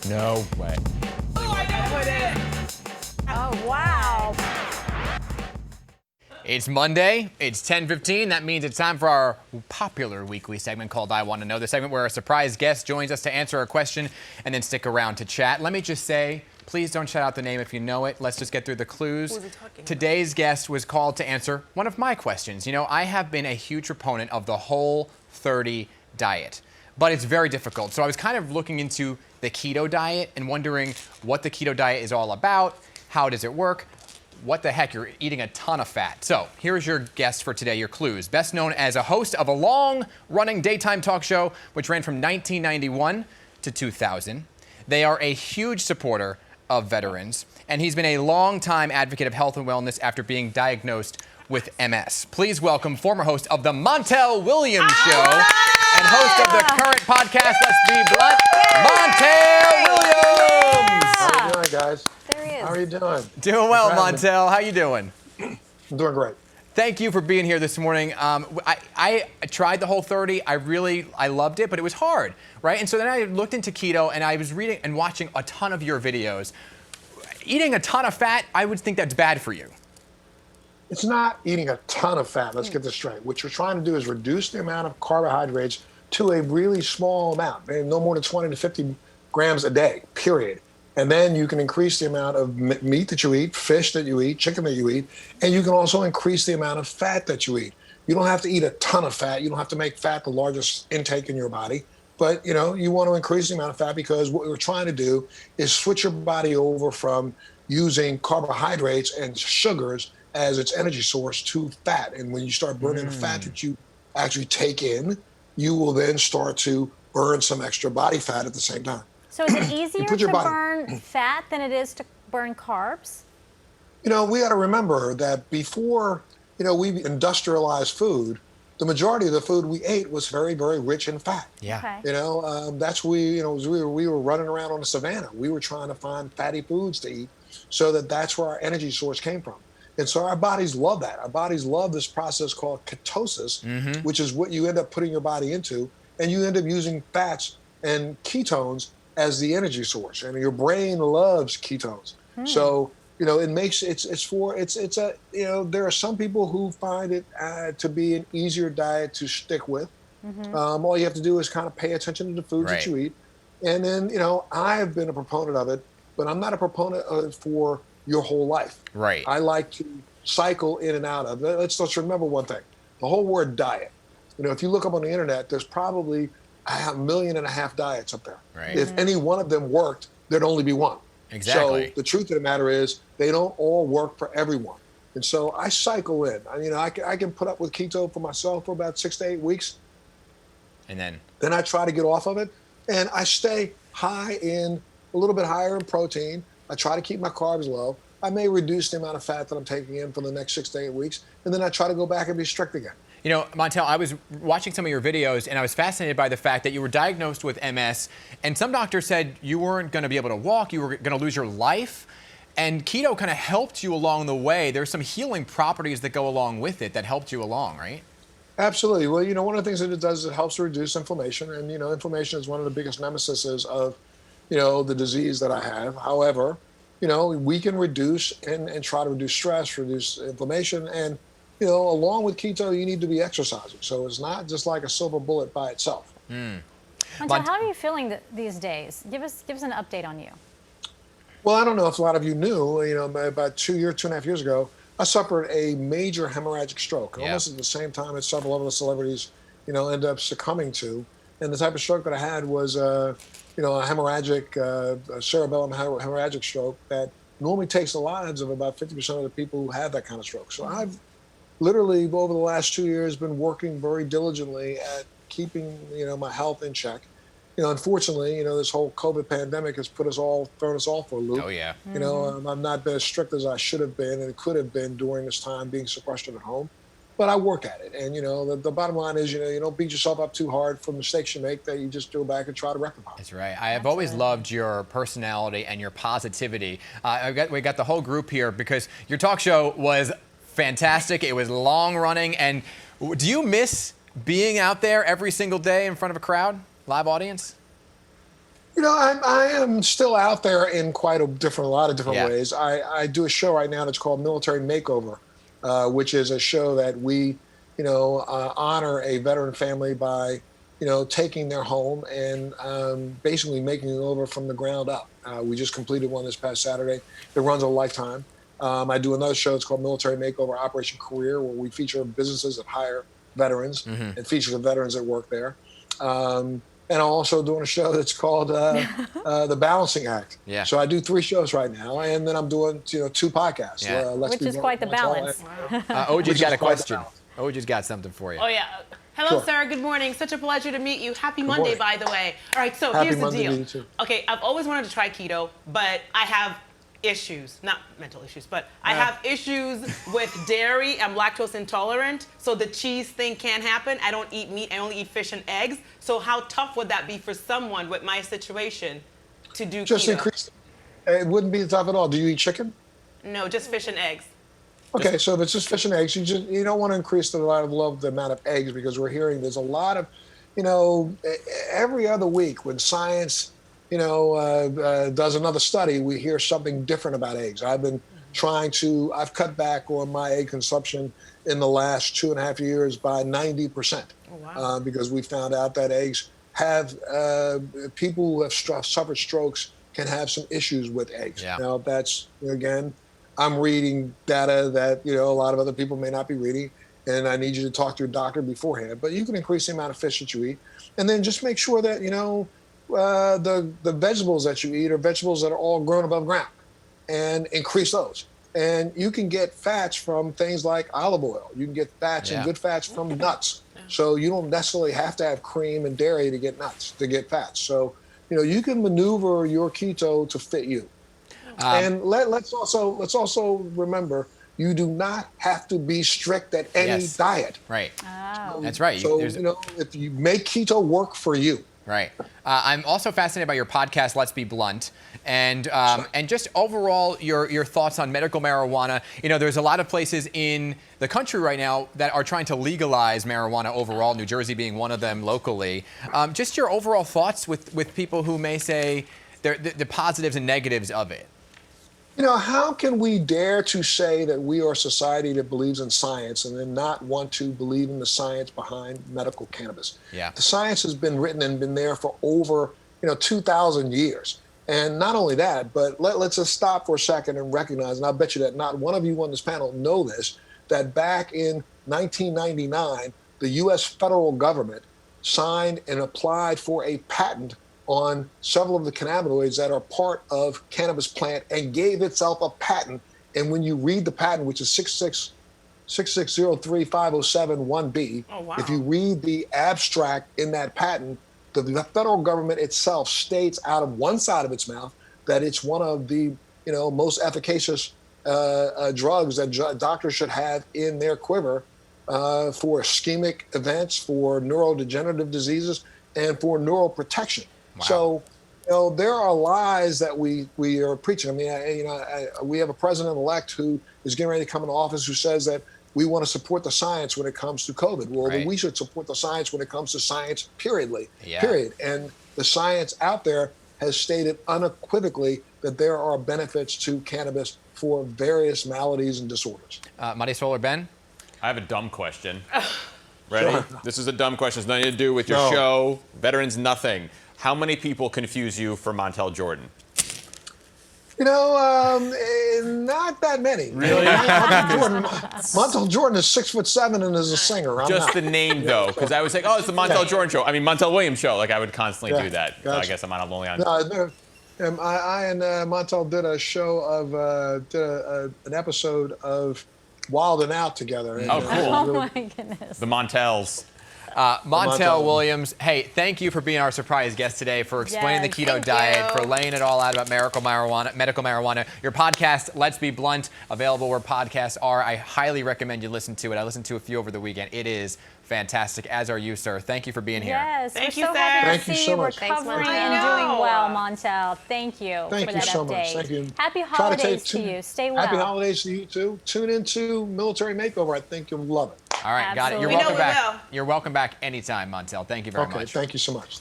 No way. Oh, wow. It's Monday, it's 10:15. That means it's time for our popular weekly segment called I Want to Know, the segment where a surprise guest joins us to answer a question and then stick around to chat. Let me just say, please don't shout out the name if you know it. Let's just get through the clues. Today's guest was called to answer one of my questions. You know, I have been a huge proponent of the Whole30 diet, but it's very difficult. So I was kind of looking into the keto diet and wondering what the keto diet is all about, how does it work? What the heck, you're eating a ton of fat. So here's your guest for today, your clues. Best known as a host of a long-running daytime talk show, which ran from 1991 to 2000. They are a huge supporter of veterans, and he's been a long-time advocate of health and wellness after being diagnosed with MS. Please welcome former host of the Montel Williams Show and host of the current podcast, Let's Be Blunt, Montel Williams! How you doing, guys? There he is. How are you doing? Doing well, Montel. How you doing? I'm doing great. Thank you for being here this morning. I tried the Whole30. I loved it, but it was hard, right? And so then I looked into keto, and I was reading and watching a ton of your videos. Eating a ton of fat, I would think that's bad for you. It's not eating a ton of fat. Let's get this straight. What you're trying to do is reduce the amount of carbohydrates to a really small amount, no more than 20 to 50 grams a day, period. And then you can increase the amount of meat that you eat, fish that you eat, chicken that you eat, and you can also increase the amount of fat that you eat. You don't have to eat a ton of fat. You don't have to make fat the largest intake in your body. But, you know, you want to increase the amount of fat because what we're trying to do is switch your body over from using carbohydrates and sugars as its energy source to fat. And when you start burning the fat that you actually take in, you will then start to burn some extra body fat at the same time. So is it easier to burn fat than it is to burn carbs? You know, we got to remember that before, you know, we industrialized food, the majority of the food we ate was very, very rich in fat. Yeah. Okay. You know, that's we were running around on the savannah. We were trying to find fatty foods to eat, so that's where our energy source came from. And so our bodies love that. Our bodies love this process called ketosis, which is what you end up putting your body into, and you end up using fats and ketones as the energy source, and your brain loves ketones. So, you know, there are some people who find it to be an easier diet to stick with. All you have to do is kind of pay attention to the foods that you eat. And then, you know, I have been a proponent of it, but I'm not a proponent of it for your whole life. Right. I like to cycle in and out of it. Let's remember one thing. The whole word diet. You know, if you look up on the internet, there's probably 1.5 million diets up there. Right. If any one of them worked, there'd only be one. Exactly. So the truth of the matter is they don't all work for everyone. And so I cycle in. I mean, I can put up with keto for myself for about 6 to 8 weeks. And then I try to get off of it. And I stay a little bit higher in protein. I try to keep my carbs low. I may reduce the amount of fat that I'm taking in for the next 6 to 8 weeks. And then I try to go back and be strict again. You know, Montel, I was watching some of your videos, and I was fascinated by the fact that you were diagnosed with MS, and some doctors said you weren't going to be able to walk, you were going to lose your life, and keto kind of helped you along the way. There's some healing properties that go along with it that helped you along, right? Absolutely. Well, you know, one of the things that it does is it helps to reduce inflammation, and, you know, inflammation is one of the biggest nemesises of, you know, the disease that I have. However, you know, we can reduce and try to reduce stress, reduce inflammation, and you know, along with keto, you need to be exercising. So it's not just like a silver bullet by itself. Montel, how are you feeling these days? Give us an update on you. Well, I don't know if a lot of you knew, you know, about 2.5 years ago, I suffered a major hemorrhagic stroke, almost at the same time as several other celebrities, you know, end up succumbing to. And the type of stroke that I had was, you know, a hemorrhagic, cerebellum hemorrhagic stroke that normally takes the lives of about 50% of the people who have that kind of stroke. So I've literally over the last 2 years been working very diligently at keeping, you know, my health in check. You know, unfortunately, you know, this whole COVID pandemic has thrown us all for a loop. Oh, yeah. You know, I've not been as strict as I should have been and could have been during this time being sequestered at home. But I work at it. And, you know, the bottom line is, you know, you don't beat yourself up too hard for mistakes you make, that you just go back and try to rectify. That's right. I have always loved your personality and your positivity. We got the whole group here because your talk show was fantastic. It was long running. And do you miss being out there every single day in front of a crowd, live audience? I am still out there in quite a lot of different Yeah. ways. I do a show right now that's called Military Makeover, which is a show that we, honor a veteran family by, taking their home and basically making it over from the ground up. We just completed one this past Saturday. It runs a lifetime. I do another show. It's called Military Makeover Operation Career, where we feature businesses that hire veterans and feature the veterans that work there. And I'm also doing a show that's called The Balancing Act. Yeah. So I do 3 shows right now, and then I'm doing 2 podcasts. Yeah. Which is quite the balance. OJ's got a question. OJ's got something for you. Oh, yeah. Hello, Sure. sir. Good morning. Such a pleasure to meet you. Happy Monday, morning. by the way. All right, so Happy here's the Monday to deal. you, too. Okay, I've always wanted to try keto, but I have issues, not mental issues, but I have issues with dairy. I'm lactose intolerant, so the cheese thing can't happen. I don't eat meat. I only eat fish and eggs. So how tough would that be for someone with my situation to do Just keto? increase. It wouldn't be tough at all. Do you eat chicken? No, just fish and eggs. Okay, so if it's just fish and eggs, you don't want to increase the amount of eggs, because we're hearing there's a lot of, every other week when science, does another study, we hear something different about eggs. I've cut back on my egg consumption in the last 2.5 years by 90%. Oh, wow. Because we found out that eggs have, people who have suffered strokes can have some issues with eggs. Yeah. Now that's, again, I'm reading data that, a lot of other people may not be reading, and I need you to talk to your doctor beforehand. But you can increase the amount of fish that you eat, and then just make sure that, the vegetables that you eat are vegetables that are all grown above ground, and increase those. And you can get fats from things like olive oil. You can get fats and good fats from nuts. So you don't necessarily have to have cream and dairy to get fats. So, you can maneuver your keto to fit you. And let's also remember, you do not have to be strict at any diet. Right. Oh. That's right. So, if you make keto work for you. Right. I'm also fascinated by your podcast, Let's Be Blunt, and just overall your thoughts on medical marijuana. There's a lot of places in the country right now that are trying to legalize marijuana overall, New Jersey being one of them locally. Just your overall thoughts with people who may say the positives and negatives of it. How can we dare to say that we are a society that believes in science and then not want to believe in the science behind medical cannabis? Yeah. The science has been written and been there for over, 2,000 years. And not only that, but let's just stop for a second and recognize, and I bet you that not one of you on this panel know this, that back in 1999, the U.S. federal government signed and applied for a patent on several of the cannabinoids that are part of cannabis plant and gave itself a patent. And when you read the patent, which is 6603507-1B, Oh, wow. if you read the abstract in that patent, the federal government itself states out of one side of its mouth that it's one of the most efficacious drugs that doctors should have in their quiver for ischemic events, for neurodegenerative diseases, and for neural protection. Wow. So, there are lies that we are preaching. I mean, we have a president-elect who is getting ready to come into office who says that we want to support the science when it comes to COVID. Well, then we should support the science when it comes to science, period. And the science out there has stated unequivocally that there are benefits to cannabis for various maladies and disorders. Marisol or Ben? I have a dumb question. Ready? Sure. This is a dumb question. It's nothing to do with your show. Veterans, nothing. How many people confuse you for Montel Jordan? Not that many. Really? Montel Jordan is 6'7" and is a singer. I'm Just not. the name, though, because I was like, oh, it's the Montel Jordan show. I mean, Montel Williams show. Like, I would constantly do that. So I Gotcha. guess I'm on only on. No, I and Montel did a show of an episode of Wild and Out together. And, Oh, cool. Oh really- my goodness. The Montels. Montel Williams, hey, thank you for being our surprise guest today, for explaining the Yes, keto thank diet, you. for laying it all out about medical marijuana. Your podcast, Let's Be Blunt, available where podcasts are. I highly recommend you listen to it. I listened to a few over the weekend. It is fantastic, as are you, sir. Thank you for being here. Yes, Thank we're you, so sir. happy Thank to you see so you much. Thanks, recovering Montel. and I doing know. well, Montel. Thank you Thank for you that so update. much. Thank you. Happy Try to holidays take to you. Stay well. Happy holidays to you too. Tune into Military Makeover. I think you'll love it. All right, got it. You're Absolutely. welcome We know we back. will. You're welcome back anytime, Montel. Thank you very Okay, much. thank you so much.